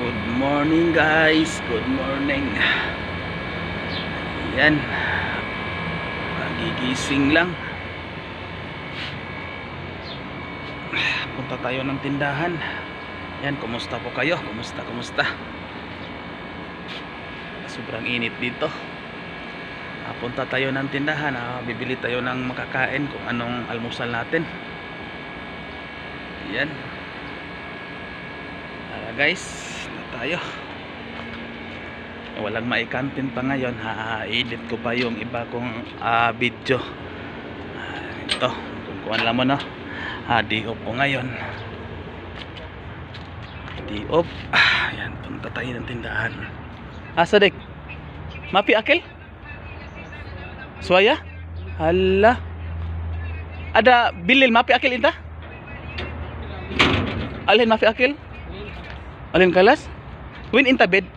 Good morning guys, good morning. Yan, magigising lang. Punta tayo ng tindahan. Yan, kumusta po kayo? Kumusta? Sobrang init dito. Punta tayo ng tindahan. Bibili tayo ng makakain kung anong almusal natin. Yan. Guys, na tayo. Walang maikantin pa ngayon. I-edit ko pa yung iba kong video. Ito, kung kuhan lang mo no. Di-off ko ngayon. Di-off. Yan, punta tayo ng tindahan. Sadik, mapi akil? Suaya? Hala. Ada bilil mapi akil inta? Alin mapi akil? Alin kalas? Win inta bed?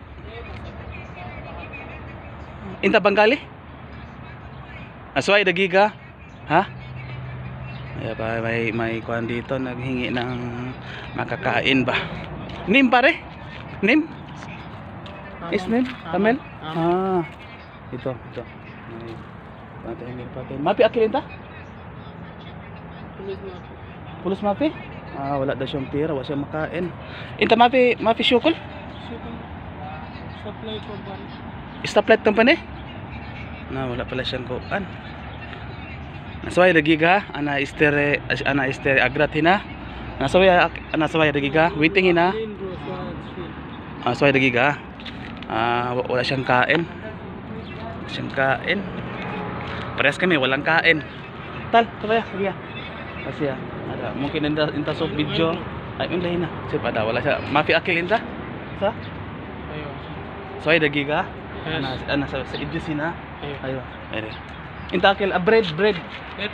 Inta Bangkali? Asway dagiga? Ha? May kuan dito naghingi ng makakain ba? Nim pare? Nim? Is nim? Kamel? Ito. Patay. Mapi akil inta? Pulos mapi? Wala daw siyang pera, wala siyang makain. Inta mapi syukol? Supply company. Stoplight company? Wala pala siyang kuan. Nasaway dagiga, ana istere agrat hina. Nasaway dagiga, waiting hina. Nasaway dagiga. Wala siyang kain. Parehas kami walang kain. Tal, sabaya, sige. Kasi ada mungkin inta sok video. Ay lain na. Siapa ada wala siya. Mafi akil inta? Sa? Ayo. Soy dagiga. Ana sa idyo sina. Ayo. Ere. Inta akil bread. Bread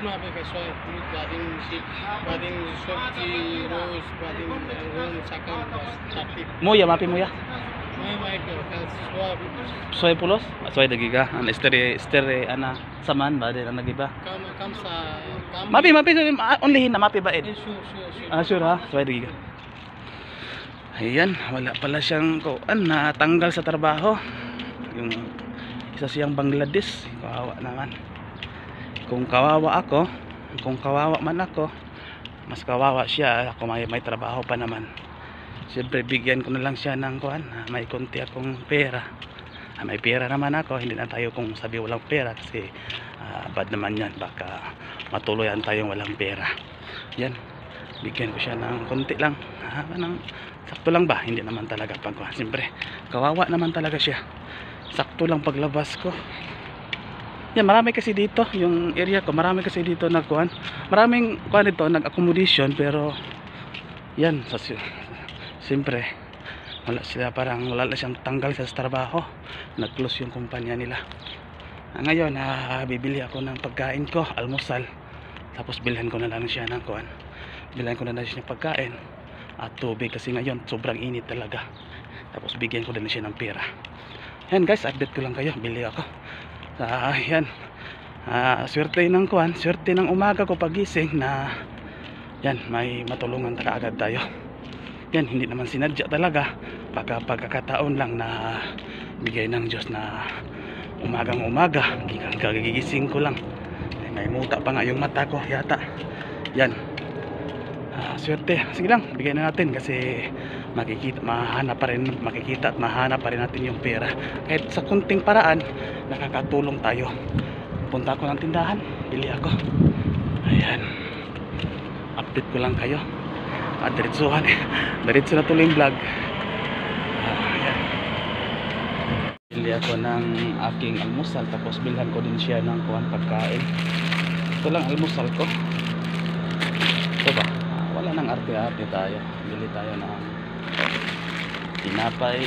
mapi kay soy. Badin ship, badin sabji, rose, badin rum sakam tapit. Moya mapi moya. May ko swab. Soy pulos. Soy dagiga. Ana istere ana saman ba din nagiba. Kam sa kam. Mapi only na mapi ba ed? Sure. Sure ha. Soy dagiga. Ayan, wala pala siyang kuan natanggal sa trabaho. Yung isa siyang Bangladesh, kawawa naman. Kung kawawa man ako, mas kawawa siya. Ako may trabaho pa naman. Siyempre bigyan ko na lang siya ng kuan, may konti akong pera. May pera naman ako, hindi na tayo kung sabi walang pera kasi bad naman yan, baka matuloyan tayong walang pera. Yan, bigyan ko siya ng konti lang, sakto lang ba, hindi naman talaga pagkuhan. Siyempre kawawa naman talaga siya, sakto lang paglabas ko. Yan, marami kasi dito, yung area ko, marami kasi dito nagkuhan, maraming kuhan dito, nag-accommodation, pero yan, siyempre parang wala na siyang tanggal sa trabaho, nag-close yung kumpanya nila. Ngayon bibili ako ng pagkain ko, almusal, tapos bilhan ko na lang siya ng kuhan, bilhan ko na lang siya ng pagkain at tubig kasi ngayon sobrang init talaga, tapos bigyan ko din siya ng pera. Yan guys, update ko lang kayo, bili ako. Yan, swerte ng kuhan, swerte ng umaga ko pagising na yan, may matulungan agad tayo. Yan, hindi naman sinadya talaga, baka pagkakataon lang na bigay ng Diyos na umagang umaga, gigising ko lang, may muta pa nga yung mata ko yata. Yan, swerte, sige lang, bigay na natin kasi makikita at mahanap pa rin natin yung pera. Kahit sa kunting paraan nakakatulong tayo. Punta ako ng tindahan, bili ako. Ayan, update ko lang kayo. Diretso na tuloy yung vlog. Ayan, bili ako ng aking almusal, tapos bilhan ko din siya ng kuwan pagkain. Ito lang almusal ko. Ito ba? Wala nang arte-arte tayo. Bili tayo ng tinapay.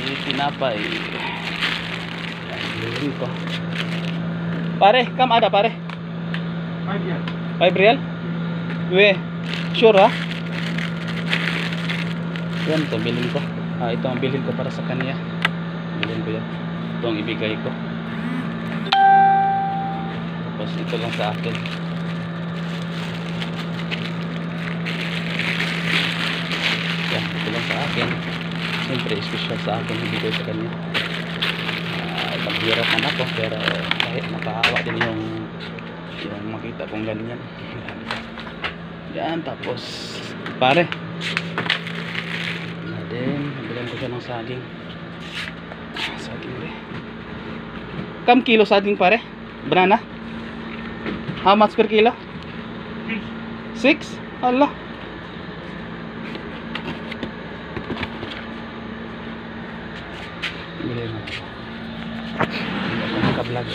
Yan, bilhin ko. Pare, kam ada pare? 5 real? We, sure ha? Yan, ito bilhin ko. Ito ang bilhin ko para sa kanya. Bilhin ko yan. Ito ang ibigay ko. Tapos ito lang sa akin. Yan, ito lang sa akin. siyempre special sa akin ibigay sa kanya. Maghirap man ako pero kahit nakaawa din yung makita kong ganyan. Yan, tapos pare na din, nabilan ko siya ng saging. Saging rin. Kam kilo saging pare? Banana? How much per kilo? 6? Allah. Bili na. Hindi ako makablog.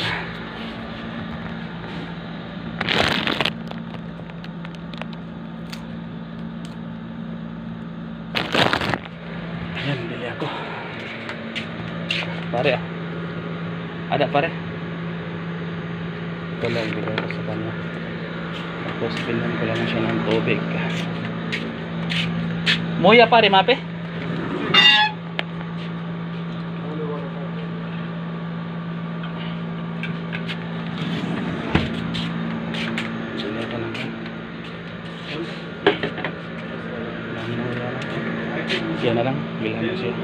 Ayan, bili ako. Pare ah. Ada pare. Ito lang bigay ko sa kanya. Tapos pinan ko lang siya ng tubig. Moya pare, mape? Bili ko lang. Yan na lang, bilhan mo siya.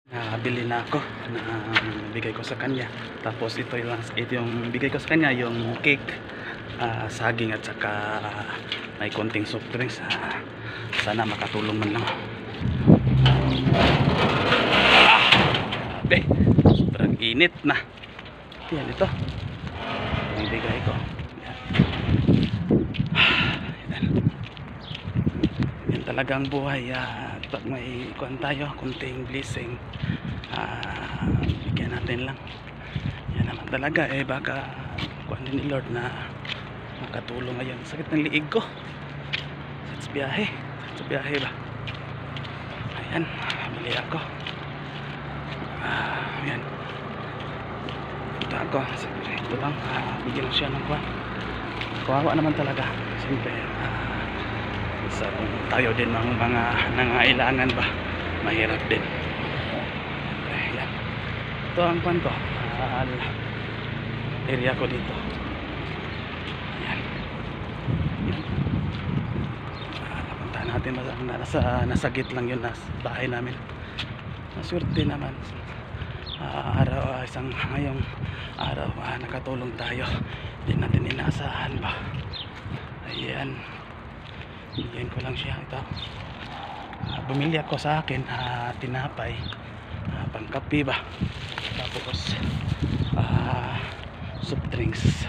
Nakabili na ako na bigay ko sa kanya. Tapos ito yung bigay ko sa kanya, yung cake, saging at saka may konting soft drinks. Sana makatulong man lang. Grabe, sobrang init na. Yan ito, yung bigay ko. Yan talagang buhay. Pag may kuhan tayo, kunting blessing, bigyan natin lang. Yan naman talaga baka kuhan din ni Lord na makatulong ngayon. Sakit ng liig ko sa biyahe ba. Ayan, bili ako. Ayan, ito ako. Siyempre ito lang, bigyan ko siya ng kuhan. Kawawa naman talaga. Siyempre so, tayo din ng mga nangailangan ba, mahirap din. Ayan. Ito ang pan ko, area ko dito. Ayan. Ayan. Napunta natin, nasa gate lang yun, nasa bahay namin. Maswerte naman. Ngayong araw nakatulong tayo, hindi natin inaasahan ba. Ayan, bigyan ko lang siya ito. Bumili ako sa akin tinapay, pangkape ba, tapos soft drinks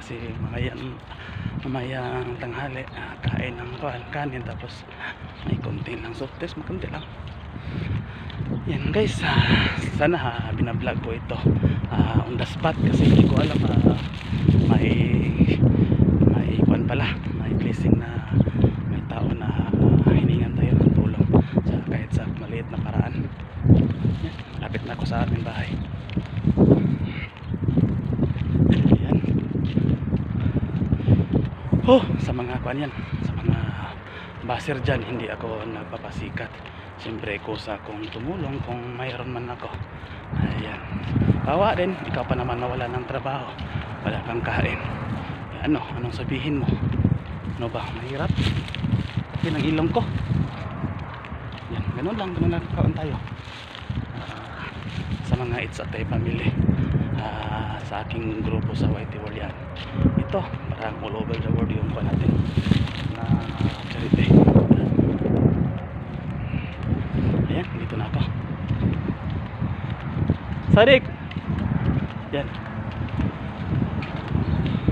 kasi mamayang tanghali kain ng kanin, tapos may konti lang soft drinks, makunti lang. Yan guys, sana binablog ko ito on the spot kasi hindi ko alam may kwan pala, may blessing na may tao na hiningan tayo ng tulong kahit sa maliit na paraan. Yan, lapit na ako sa aming bahay. Yan. Sa mga kwan yan, sa mga baser dyan, hindi ako nagpapasikat. Siyempre kusa kung tumulong kung mayroon man ako. Ayan, kawa din, ikaw pa naman nawala ng trabaho, wala kang kain. Anong sabihin mo? Ano ba? Mahirap? Yan ang ilong ko. Yan, ganun lang kaon tayo. Sa mga It's a Tay family, sa aking grupo sa YT Walian. Ito, parang all over the world yung pa natin na charity. Ayan, dito na ako. Sadik! Yan.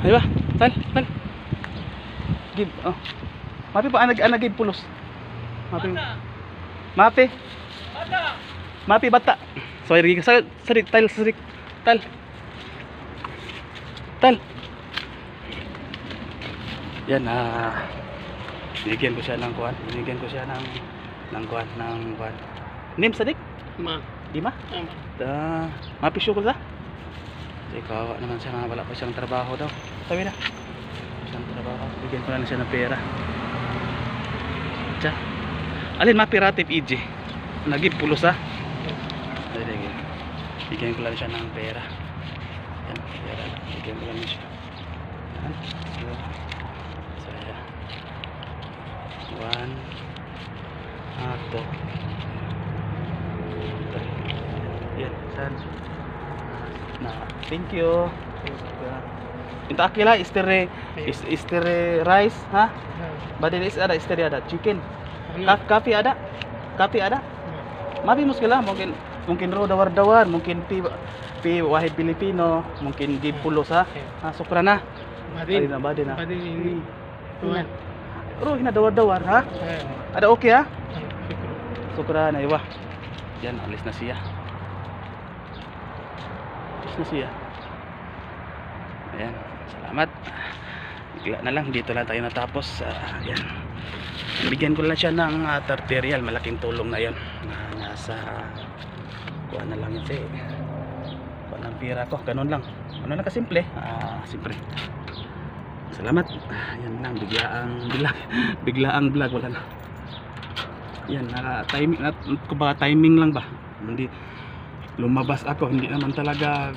Ay ba? Tal. Give, Mapi pa, give pulos. Mapi. Mapi bata. Sorry, sadik, tal. Yan, binigyan ko siya ng kuhan. Name sadik? Dima? Mapi syukol sa? Ikaw naman siya, wala pa siyang trabaho daw. Sabi na, siyang trabaho. Bigyan ko lang siya ng pera. Tiya. Alin mapirative EJ? Nagib pulos ha? Bigyan ko lang siya ng pera. Yan, pera. Bigyan ko lang siya. Yan. So, One. Ato. Yan, saan? Na, thank you. Ito akila istere rice, ha? Badil is ada istere ada chicken. Kafe ada? Kafe ada? Mabi muskila mungkin ro dawar-dawar, mungkin pi wahid Pilipino, mungkin di pulos ha. Sukra na. Badin. Badin na. Badin ini. Tuan. Ro hina dawar-dawar ha. Ada okay ha? Sukra na iwa. Yan, alis na siya. Alis na siya. Ayan, salamat. Bigla na lang, dito lang tayo natapos. Ayan. Bigyan ko lang siya ng arterial, malaking tulong na yon na nasa kuha na lang yun siya kuha ng pira ko, ganun lang kasimple. Simple. Salamat. Yan lang, biglaang vlog, wala na yan, timing lang ba, hindi lumabas ako, hindi naman talaga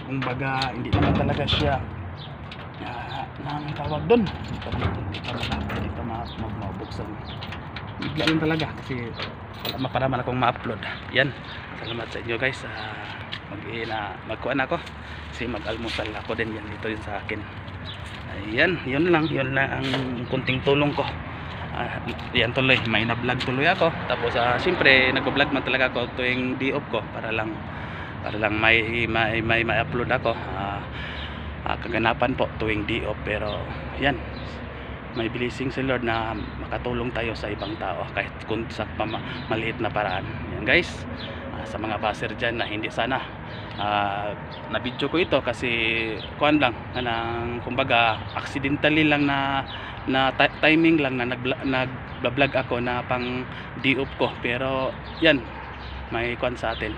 hindi naman talaga siya nang tawag doon, hindi pa mabuksan. Bigla yun talaga kasi wala maparaman akong ma-upload. Yan, salamat sa inyo guys. Magkuhan ako kasi mag-almusal ako din. Yan, dito yun sa akin. Ayan, yun lang ang kunting tulong ko. Yan tuloy, may na-vlog tuloy ako. Tapos siyempre nag-vlog man talaga ako tuwing day off ko para lang may upload ako. Kaganapan po tuwing day off, pero yan, may blessing si Lord na makatulong tayo sa ibang tao kahit kung sa maliit na paraan. Yan guys, sa mga baser dyan na hindi sana na video ko ito kasi kuan lang kumbaga accidentally lang na timing lang na nag-vlog ako na pang day off ko, pero yan, may kuan sa atin.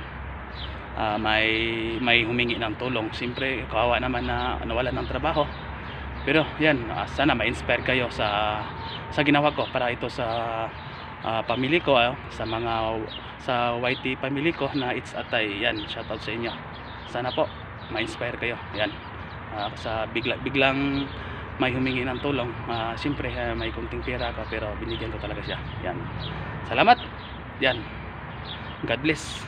May humingi ng tulong. Siyempre kawawa naman na nawalan ng trabaho, pero yan, sana ma-inspire kayo sa ginawa ko para ito sa pamilya ko, sa YT family ko na It's Atay. Yan, shoutout sa inyo. Sana po ma-inspire kayo. Yan, sa biglang may humingi ng tulong. Siyempre may kunting pera ka pero binigyan ko talaga siya. Yan, salamat. Yan, God bless.